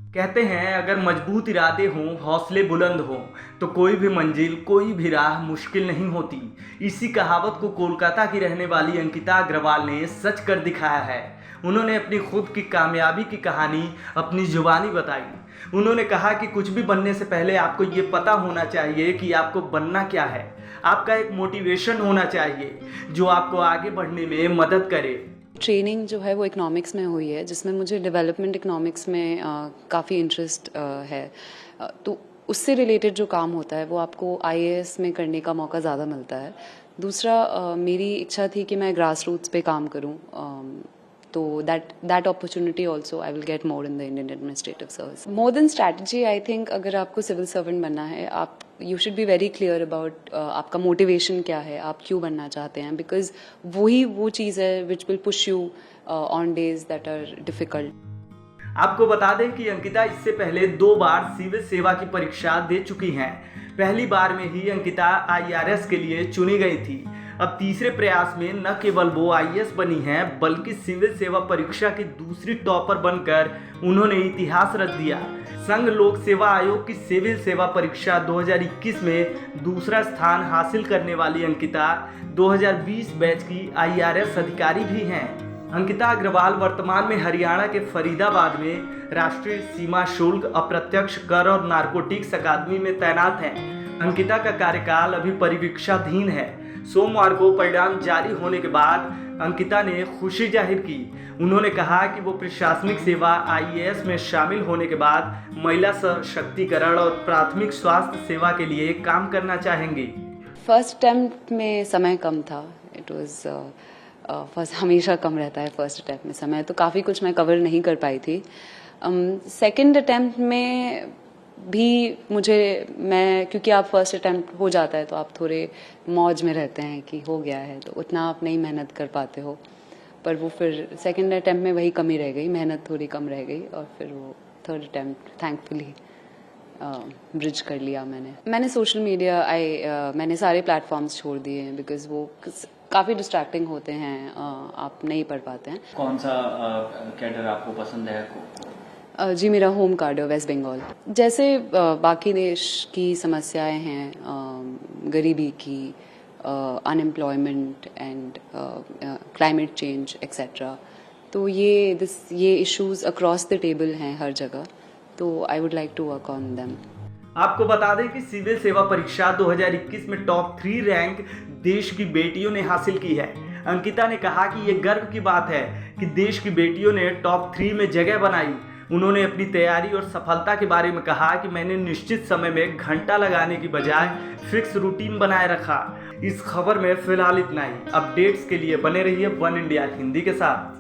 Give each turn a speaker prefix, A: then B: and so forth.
A: कहते हैं अगर मजबूत इरादे हों, हौसले बुलंद हों, तो कोई भी मंजिल, कोई भी राह मुश्किल नहीं होती। इसी कहावत को कोलकाता की रहने वाली अंकिता अग्रवाल ने सच कर दिखाया है। उन्होंने अपनी खुद की कामयाबी की कहानी अपनी जुबानी बताई। उन्होंने कहा कि कुछ भी बनने से पहले आपको ये पता होना चाहिए कि आपको बनना क्या है। आपका एक मोटिवेशन होना चाहिए जो आपको आगे बढ़ने में मदद करे।
B: ट्रेनिंग जो है वो इकोनॉमिक्स में हुई है, जिसमें मुझे डेवलपमेंट इकोनॉमिक्स में काफ़ी इंटरेस्ट है। तो उससे रिलेटेड जो काम होता है वो आपको आईएएस में करने का मौका ज़्यादा मिलता है। दूसरा, मेरी इच्छा थी कि मैं ग्रास रूट्स पे काम करूं, तो that opportunity also I will get more in the Indian administrative service. More than strategy, I think अगर आपको सिविल सर्वेंट बनना है, आप you should be very clear about आपका मोटिवेशन क्या है, आप क्यों बनना चाहते हैं, बिकॉज वही वो चीज़ है which will push you on days that are difficult.
A: आपको बता दें कि अंकिता इससे पहले 2 बार सिविल सेवा की परीक्षा दे चुकी हैं। पहली बार में ही अंकिता आईआरएस के लिए चुनी गई थी। अब तीसरे प्रयास में न केवल वो आईएएस बनी हैं, बल्कि सिविल सेवा परीक्षा की दूसरी टॉपर बनकर उन्होंने इतिहास रच दिया। संघ लोक सेवा आयोग की सिविल सेवा परीक्षा 2021 में दूसरा स्थान हासिल करने वाली अंकिता 2020 बैच की आईआरएस अधिकारी भी हैं। अंकिता अग्रवाल वर्तमान में हरियाणा के फरीदाबाद में राष्ट्रीय सीमा शुल्क, अप्रत्यक्ष कर और नारकोटिक्स अकादमी में तैनात हैं। अंकिता का कार्यकाल अभी परिवीक्षाधीन है। सोमवार को परिणाम जारी होने के बाद अंकिता ने खुशी जाहिर की। उन्होंने कहा कि वो प्रशासनिक सेवा आईएएस में शामिल होने के बाद महिला सशक्तिकरण और प्राथमिक स्वास्थ्य सेवा के लिए काम करना चाहेंगी।
B: फर्स्ट अटेम्प्ट में समय कम था, इट वाज फर्स्ट हमेशा कम रहता है फर्स्ट अटैम्प्ट में समय, तो काफ़ी कुछ मैं कवर नहीं कर पाई थी। सेकंड अटैम्प्ट में भी मैं क्योंकि आप फर्स्ट अटैम्प्ट हो जाता है तो आप थोड़े मौज में रहते हैं कि हो गया है, तो उतना आप नहीं मेहनत कर पाते हो। पर वो फिर सेकंड अटैम्प्ट में वही कमी रह गई, मेहनत थोड़ी कम रह गई, और फिर वो थर्ड अटैम्प्ट थैंकफुली ब्रिज कर लिया मैंने सोशल मीडिया मैंने सारे प्लेटफॉर्म्स छोड़ दिए हैं, बिकॉज वो काफ़ी डिस्ट्रैक्टिंग होते हैं, आप नहीं पढ़ पाते हैं।
C: कौन सा कैडर आपको पसंद है?
B: जी, मेरा होम कार्ड है वेस्ट बंगाल। जैसे बाकी देश की समस्याएं हैं, गरीबी की, unemployment and climate change etcetera, तो ये इश्यूज अक्रॉस द टेबल हैं हर जगह, तो I would like to work on them.
A: आपको बता दें कि सिविल सेवा परीक्षा 2021 में टॉप 3 रैंक देश की बेटियों ने हासिल की है। अंकिता ने कहा कि ये गर्व की बात है कि देश की बेटियों ने टॉप 3 में जगह बनाई। उन्होंने अपनी तैयारी और सफलता के बारे में कहा कि मैंने निश्चित समय में घंटा लगाने की बजाय फिक्स रूटीन बनाए रखा। इस खबर में फिलहाल इतना ही। अपडेट्स के लिए बने रहिए वन इंडिया हिंदी के साथ।